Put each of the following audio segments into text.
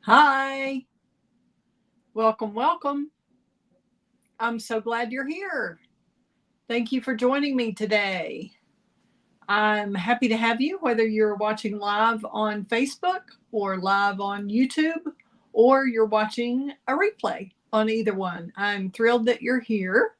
Hi, welcome, welcome. I'm so glad you're here. Thank you for joining me today. I'm happy to have you, whether you're watching live on Facebook or live on YouTube, or you're watching a replay on either one. I'm thrilled that you're here.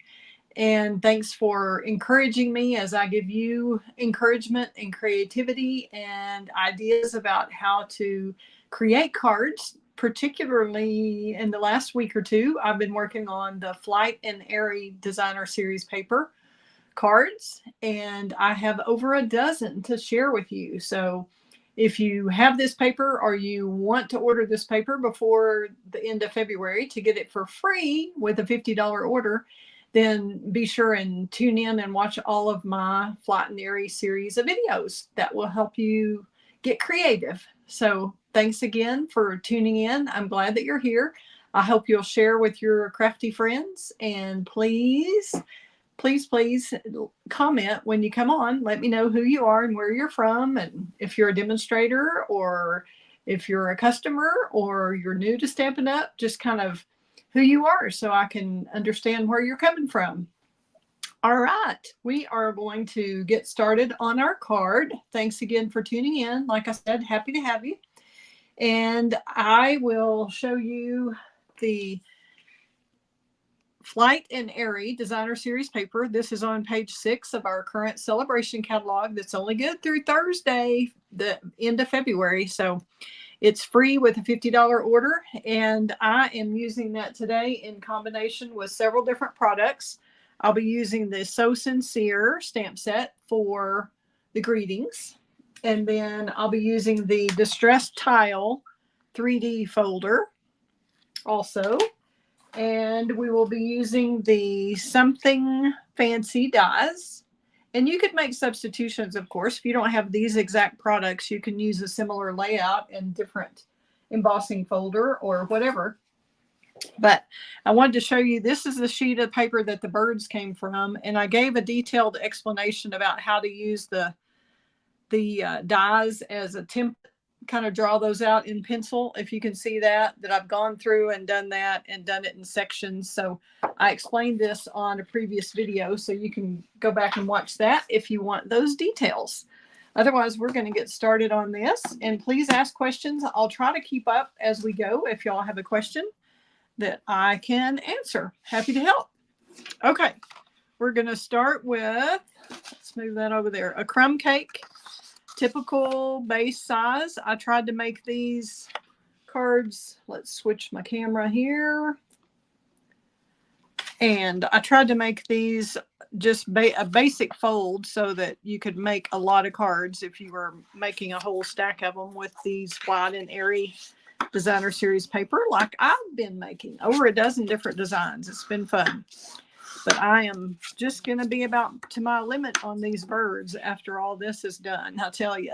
And thanks for encouraging me as I give you encouragement and creativity and ideas about how to create cards. Particularly in the last week or two, I've been working on the Flight and Airy Designer Series paper cards, and I have over a dozen to share with you. So if you have this paper or you want to order this paper before the end of February to get it for free with a $50 order, then be sure and tune in and watch all of my Flight and Airy series of videos that will help you get creative. So thanks again for tuning in. I'm glad that you're here. I hope you'll share with your crafty friends, and please comment when you come on. Let me know who you are and where you're from, and if you're a demonstrator or if you're a customer or you're new to Stampin' Up, just kind of who you are so I can understand where you're coming from. All right, we are going to get started on our card. Thanks again for tuning in. Like I said, happy to have you. And I will show you the Flight and Airy Designer Series paper. This is on page 6 of our current celebration catalog that's only good through Thursday, the end of February. So it's free with a $50 order, and I am using that today in combination with several different products. I'll be using the So Sincere stamp set for the greetings, and then I'll be using the Distressed Tile 3D folder also. And we will be using the Something Fancy dies. And you could make substitutions, of course. If you don't have these exact products, you can use a similar layout and different embossing folder or whatever. But I wanted to show you, this is the sheet of paper that the birds came from. And I gave a detailed explanation about how to use the dies as a template, kind of draw those out in pencil. If you can see that I've gone through and done that and done it in sections. So I explained this on a previous video, so you can go back and watch that if you want those details. Otherwise, we're going to get started on this, and please ask questions. I'll try to keep up as we go. If y'all have a question that I can answer, happy to help. Okay, we're going to start with, let's move that over there, a crumb cake. Typical base size. I tried to make these cards. Let's switch my camera here. And I tried to make these just a basic fold so that you could make a lot of cards if you were making a whole stack of them with these Flight and Airy Designer Series paper, like I've been making over a dozen different designs. It's been fun. But I am just going to be about to my limit on these birds after all this is done. I'll tell you,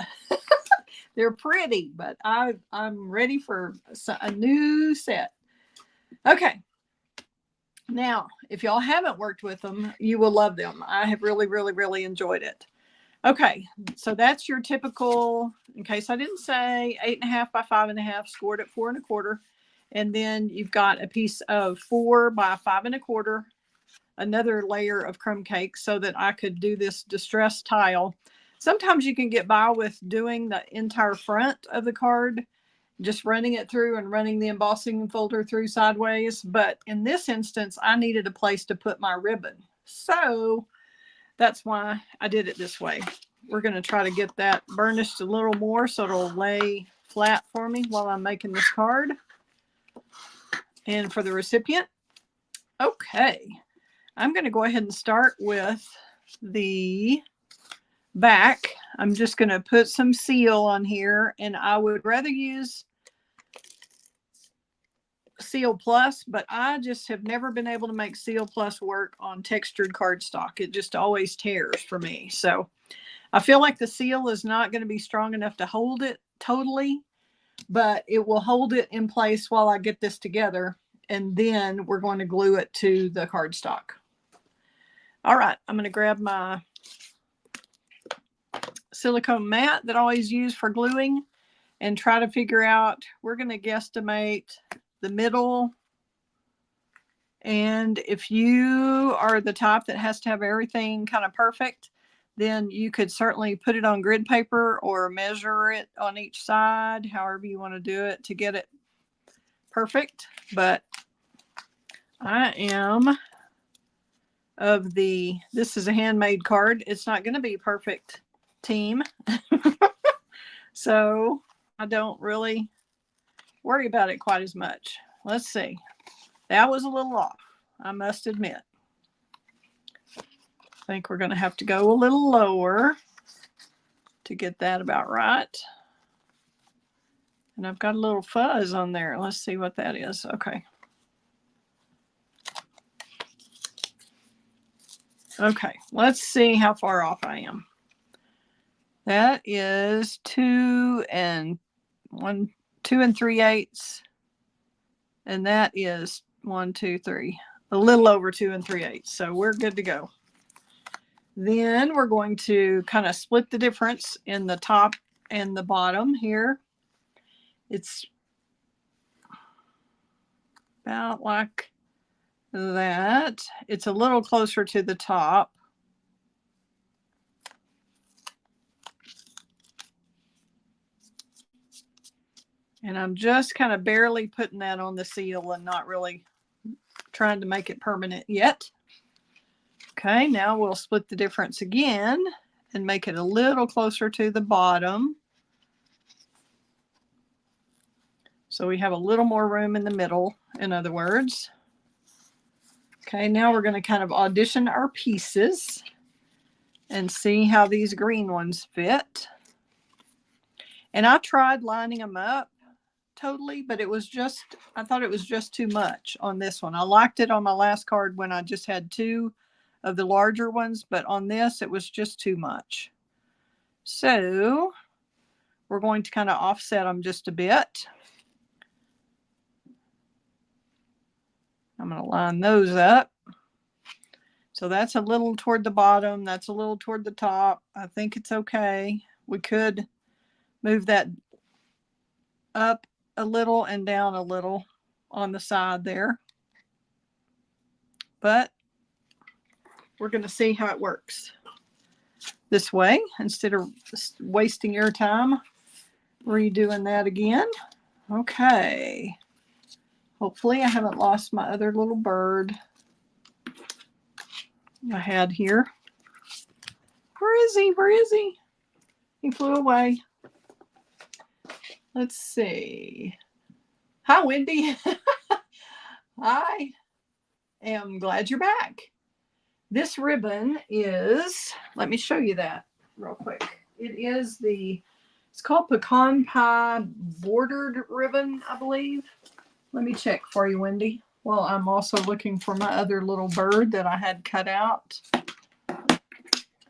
they're pretty, but I'm ready for a new set. Okay. Now, if y'all haven't worked with them, you will love them. I have really enjoyed it. Okay, so that's your typical, in case I didn't say, 8.5 by 5.5, scored at 4 1/4. And then you've got a piece of 4 by 5 1/4. Another layer of crumb cake so that I could do this distressed tile. Sometimes you can get by with doing the entire front of the card, just running it through and running the embossing folder through sideways. But in this instance, I needed a place to put my ribbon. So that's why I did it this way. We're going to try to get that burnished a little more so it'll lay flat for me while I'm making this card. And for the recipient, okay. I'm going to go ahead and start with the back. I'm just going to put some seal on here, and I would rather use Seal Plus, but I just have never been able to make Seal Plus work on textured cardstock. It just always tears for me. So I feel like the seal is not going to be strong enough to hold it totally, but it will hold it in place while I get this together, and then we're going to glue it to the cardstock. All right, I'm going to grab my silicone mat that I always use for gluing, and try to figure out, we're going to guesstimate the middle. And if you are the type that has to have everything kind of perfect, then you could certainly put it on grid paper or measure it on each side, however you want to do it to get it perfect. But I am of this is a handmade card. It's not going to be perfect, team. So I don't really worry about it quite as much. Let's see. That was a little off, I must admit. I think we're going to have to go a little lower to get that about right. And I've got a little fuzz on there. Let's see what that is. Okay. Okay, let's see how far off I am. That is 2 3/8. And that is 1, 2, 3. A little over 2 3/8. So we're good to go. Then we're going to kind of split the difference in the top and the bottom here. It's about like that. It's a little closer to the top. And I'm just kind of barely putting that on the seal and not really trying to make it permanent yet. Okay, now we'll split the difference again and make it a little closer to the bottom. So we have a little more room in the middle, in other words. Okay, now we're going to kind of audition our pieces and see how these green ones fit. And I tried lining them up totally, but it was just, I thought it was just too much on this one. I liked it on my last card when I just had 2 of the larger ones, but on this it was just too much. So we're going to kind of offset them just a bit. I'm going to line those up. So that's a little toward the bottom. That's a little toward the top. I think it's okay. We could move that up a little and down a little on the side there. But we're going to see how it works this way instead of wasting your time redoing that again. Okay. Hopefully I haven't lost my other little bird I had here. Where is he? Where is he? He flew away. Let's see. Hi, Wendy. I am glad you're back. This ribbon is, let me show you that real quick. It's called Pecan Pie Bordered Ribbon, I believe. Let me check for you, Wendy. Well, I'm also looking for my other little bird that I had cut out.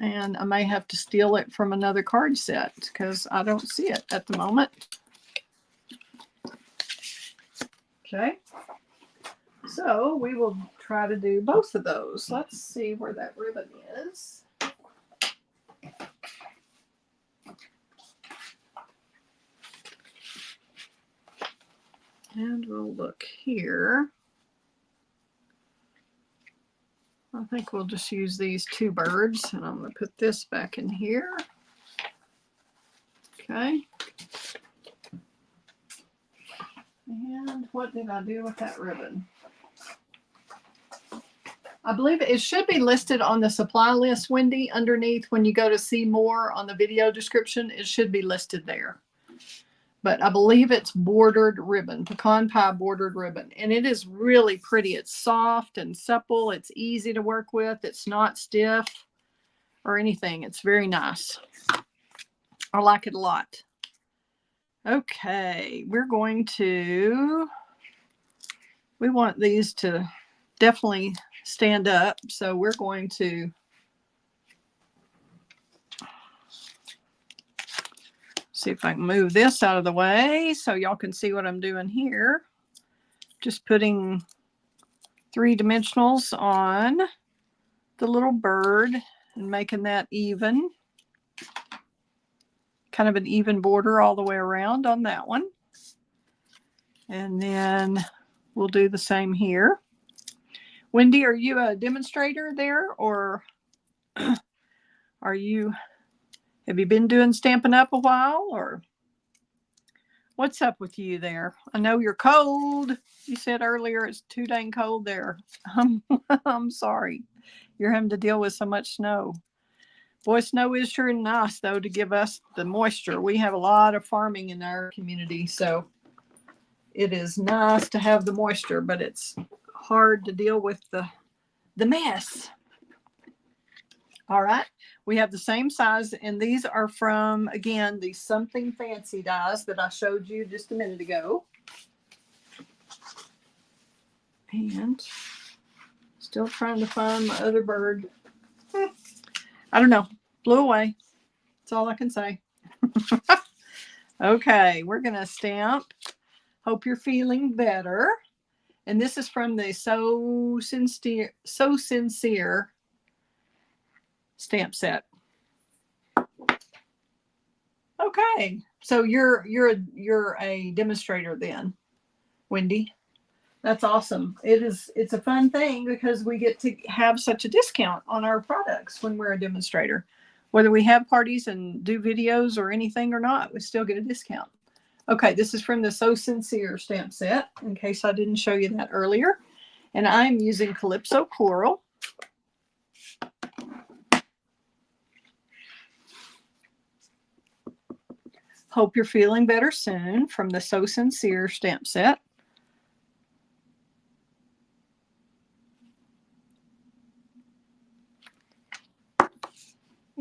And I may have to steal it from another card set because I don't see it at the moment. Okay. So we will try to do both of those. Let's see where that ribbon is. And we'll look here. I think we'll just use these 2 birds, and I'm going to put this back in here. Okay. And what did I do with that ribbon? I believe it should be listed on the supply list, Wendy, underneath when you go to see more on the video description. It should be listed there. But I believe it's bordered ribbon, pecan pie bordered ribbon. And it is really pretty. It's soft and supple. It's easy to work with. It's not stiff or anything. It's very nice. I like it a lot. Okay, we want these to definitely stand up. So we're going to see if I can move this out of the way so y'all can see what I'm doing here. Just putting 3 dimensionals on the little bird and making that even. kind of an even border all the way around on that one. And then we'll do the same here. Wendy, are you a demonstrator there, or have you been doing Stampin' Up a while, or what's up with you there? I know you're cold. You said earlier it's too dang cold there. I'm sorry. You're having to deal with so much snow. Boy, snow is sure nice, though, to give us the moisture. We have a lot of farming in our community, so it is nice to have the moisture, but it's hard to deal with the mess. All right, we have the same size, and these are from, again, the Something Fancy dies that I showed you just a minute ago. And still trying to find my other bird. I don't know. Blew away. That's all I can say. Okay, we're going to stamp. Hope you're feeling better. And this is from the So Sincere stamp set. Okay, so you're a demonstrator then, Wendy. That's awesome. It's a fun thing because we get to have such a discount on our products when we're a demonstrator. Whether we have parties and do videos or anything or not, we still get a discount. Okay, this is from the So Sincere stamp set, in case I didn't show you that earlier. And I'm using Calypso Coral. Hope you're feeling better soon, from the So Sincere stamp set.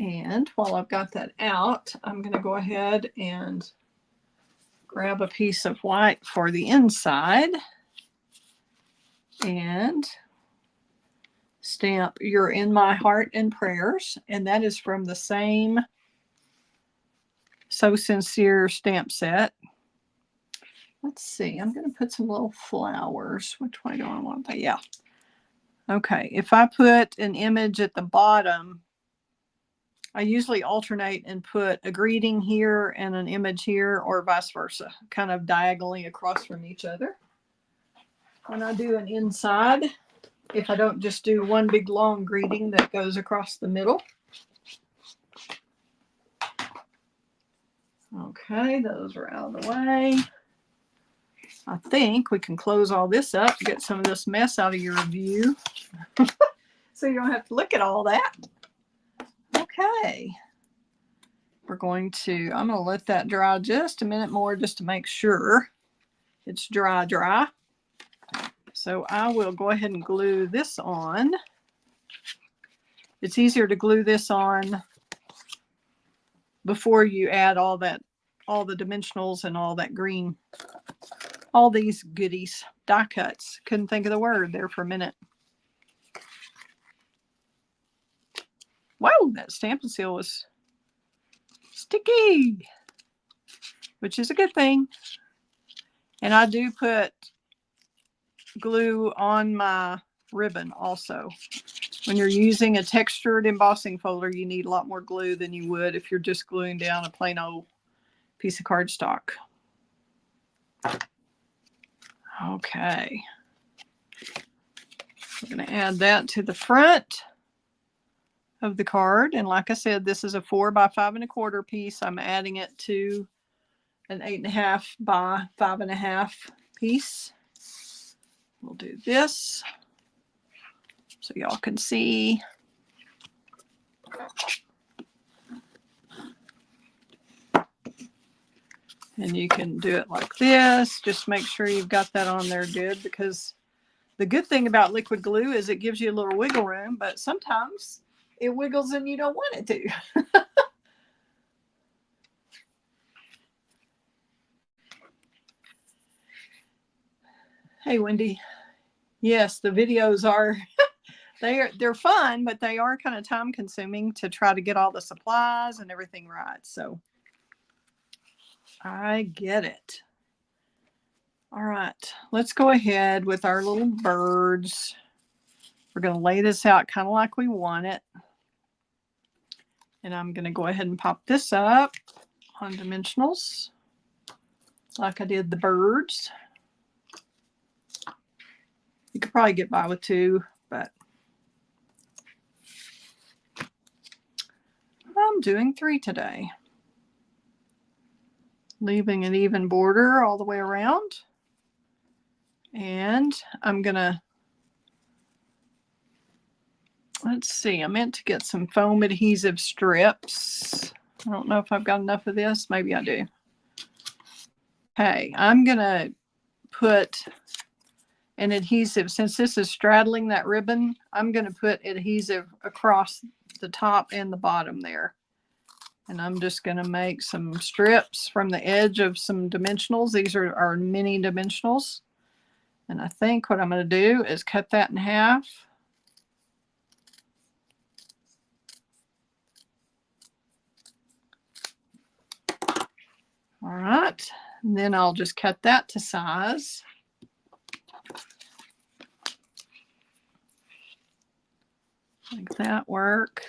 And while I've got that out, I'm going to go ahead and grab a piece of white for the inside and stamp You're in My Heart and Prayers. And that is from the same So Sincere stamp set. Let's see, I'm going to put some little flowers. Which way do I want that? Yeah. Okay, if I put an image at the bottom, I usually alternate and put a greeting here and an image here, or vice versa, kind of diagonally across from each other. When I do an inside, if I don't just do one big long greeting that goes across the middle. Okay, those are out of the way. I think we can close all this up to get some of this mess out of your view. So you don't have to look at all that. Okay. I'm going to let that dry just a minute more just to make sure it's dry. So I will go ahead and glue this on. It's easier to glue this on before you add all the dimensionals and all that green, all these goodies, die cuts. Couldn't think of the word there for a minute. Whoa, that Stampin' Seal was sticky, which is a good thing. And I do put glue on my ribbon also. When you're using a textured embossing folder, you need a lot more glue than you would if you're just gluing down a plain old piece of cardstock. Okay. We're going to add that to the front of the card. And like I said, this is a 4 by 5 1/4 piece. I'm adding it to an 8 1/2 by 5 1/2 piece. We'll do this so y'all can see. And you can do it like this. Just make sure you've got that on there good, because the good thing about liquid glue is it gives you a little wiggle room, but sometimes it wiggles and you don't want it to. Hey, Wendy. Yes, the videos are, they're fun, but they are kind of time consuming to try to get all the supplies and everything right. So I get it. All right, let's go ahead with our little birds. We're going to lay this out kind of like we want it. And I'm going to go ahead and pop this up on dimensionals like I did the birds. You could probably get by with 2, but I'm doing 3 today. Leaving an even border all the way around. And I'm gonna, let's see, I meant to get some foam adhesive strips. I don't know if I've got enough of this. Maybe I do. Okay, I'm gonna put an adhesive, since this is straddling that ribbon, I'm gonna put adhesive across the top and the bottom there. And I'm just gonna make some strips from the edge of some dimensionals. These are our mini dimensionals. And I think what I'm gonna do is cut that in half. All right, and then I'll just cut that to size. Make that work.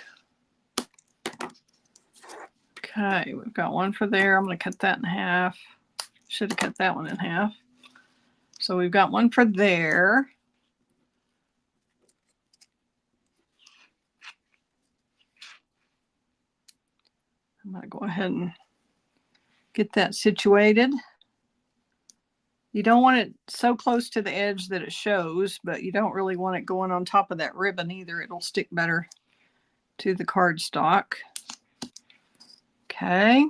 Okay, we've got one for there. I'm going to cut that in half. Should have cut that one in half. So we've got one for there. I'm going to go ahead and get that situated. You don't want it so close to the edge that it shows, but you don't really want it going on top of that ribbon either. It'll stick better to the cardstock. Okay.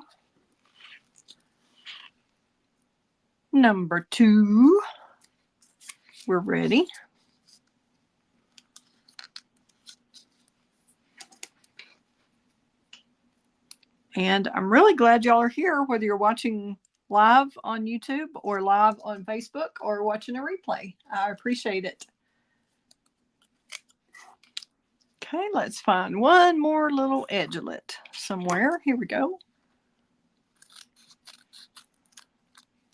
Number 2. We're ready. And I'm really glad y'all are here, whether you're watching live on YouTube or live on Facebook or watching a replay. I appreciate it. Okay, let's find one more little edgelet somewhere. Here we go.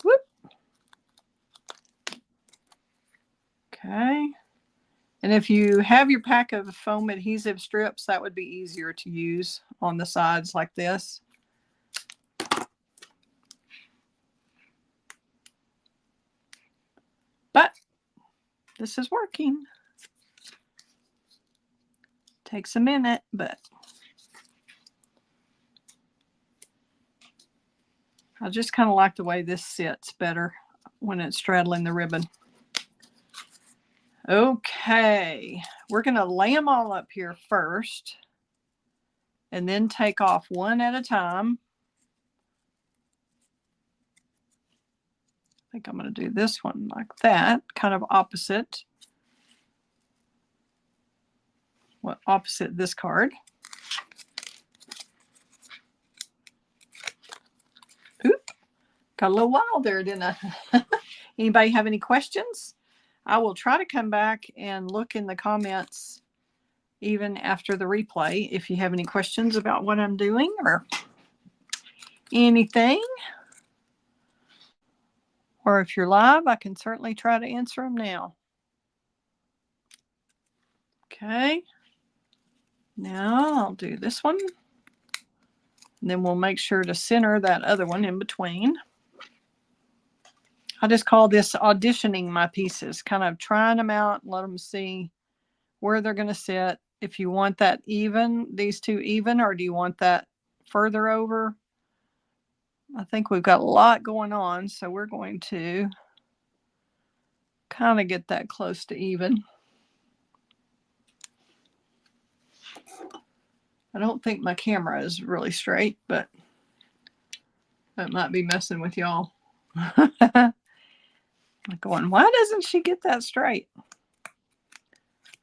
Whoop. Okay. And if you have your pack of foam adhesive strips, that would be easier to use on the sides like this. But this is working. Takes a minute, but I just kind of like the way this sits better when it's straddling the ribbon. Okay, we're going to lay them all up here first and then take off one at a time. I think I'm going to do this one like that, kind of opposite. Well, opposite this card. Oop, got a little wild there, didn't I? Anybody have any questions? I will try to come back and look in the comments even after the replay if you have any questions about what I'm doing or anything. Or if you're live, I can certainly try to answer them now. Okay. Now I'll do this one. And then we'll make sure to center that other one in between. I just call this auditioning my pieces, kind of trying them out, let them see where they're going to sit. If you want that even, these two even, or do you want that further over? I think we've got a lot going on, so we're going to kind of get that close to even. I don't think my camera is really straight, but that might be messing with y'all. Going, why doesn't she get that straight?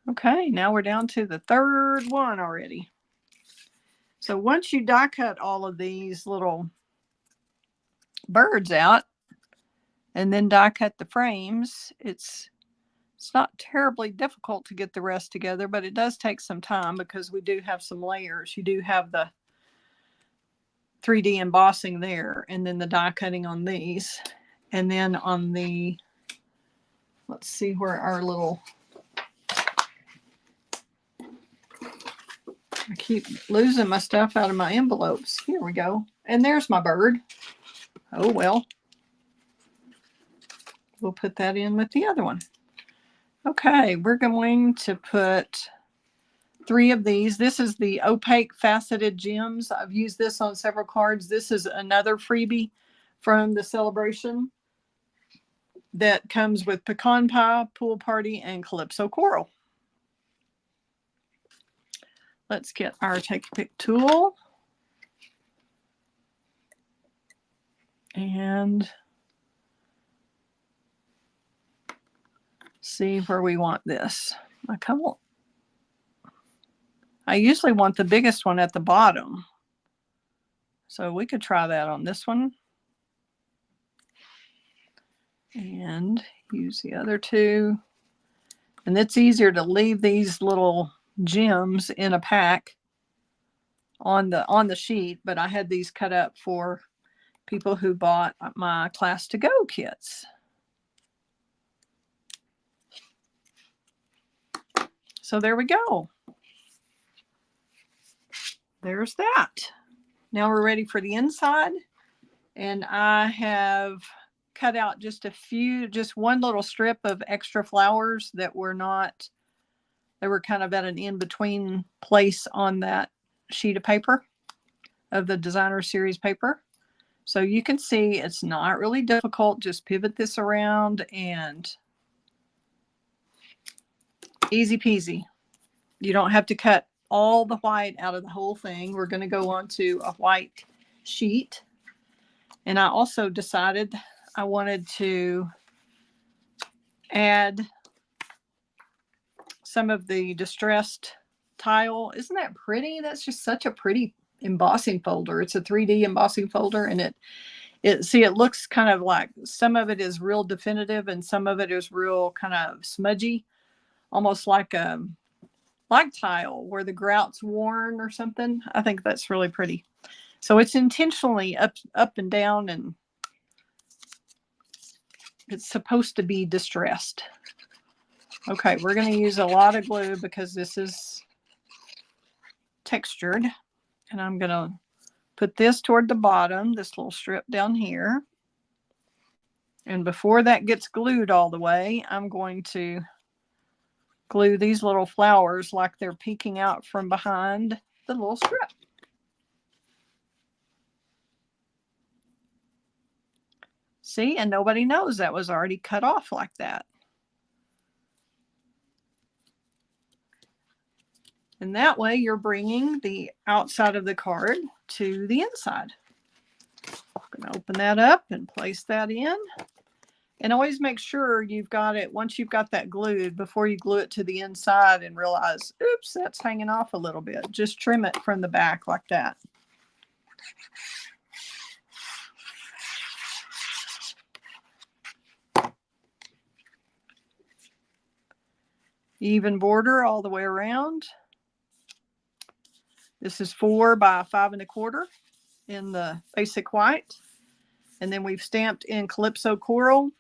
Okay, now we're down to the third one already. So once you die cut all of these little birds out and then die cut the frames, it's not terribly difficult to get the rest together, but it does take some time because we do have some layers. You do have the 3D embossing there and then the die cutting on these. And then on the, let's see where our little I keep losing my stuff out of my envelopes. Here we go. And there's my bird. Oh, well. We'll put that in with the other one. Okay, we're going to put 3 of these. This is the opaque faceted gems. I've used this on several cards. This is another freebie from the celebration that comes with pecan pie, pool party, and calypso coral. Let's get our take a pick tool and see where we want this. I usually want the biggest one at the bottom. So we could try that on this one. And use the other 2. And it's easier to leave these little gems in a pack on the sheet, but I had these cut up for people who bought my class to go kits. So there we go. There's that. Now we're ready for the inside. And I have cut out just one little strip of extra flowers that were not, they were kind of at an in-between place on that sheet of paper of the designer series paper. So you can see it's not really difficult. Just pivot this around and easy peasy. You don't have to cut all the white out of the whole thing. We're going to go on to a white sheet. And I also decided I wanted to add some of the distressed tile. Isn't that pretty? That's just such a pretty embossing folder. It's a 3D embossing folder, and it looks kind of like some of it is real definitive and some of it is real kind of smudgy, almost like tile where the grout's worn or something. I think that's really pretty. So it's intentionally up and down, and it's supposed to be distressed. Okay, we're going to use a lot of glue because this is textured. And I'm going to put this toward the bottom, this little strip down here. And before that gets glued all the way, I'm going to glue these little flowers like they're peeking out from behind the little strip. See, and nobody knows that was already cut off like that. And that way you're bringing the outside of the card to the inside. I'm going to open that up and place that in. And always make sure you've got it, once you've got that glued, before you glue it to the inside and realize, oops, that's hanging off a little bit. Just trim it from the back like that. Even border all the way around. This is 4 by 5 1/4 in the basic white. And then we've stamped in Calypso Coral.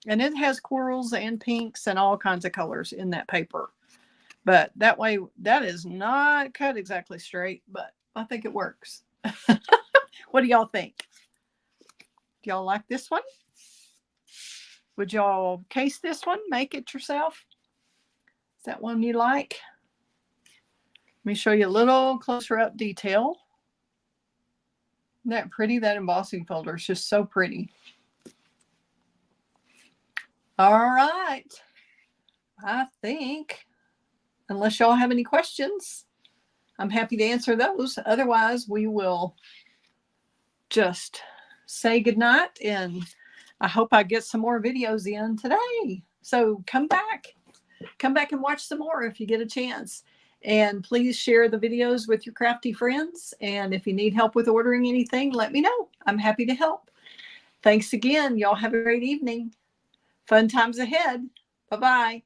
And it has corals and pinks and all kinds of colors in that paper. But that way, that is not cut exactly straight, but I think it works. What do y'all think? Do y'all like this one? Would y'all case this one? Make it yourself? Is that one you like? Let me show you a little closer up detail. Isn't that pretty? That embossing folder is just so pretty. All right. I think, unless y'all have any questions, I'm happy to answer those. Otherwise, we will just say goodnight, and I hope I get some more videos in today. So come back and watch some more if you get a chance. And please share the videos with your crafty friends. And if you need help with ordering anything, let me know. I'm happy to help. Thanks again. Y'all have a great evening. Fun times ahead. Bye-bye.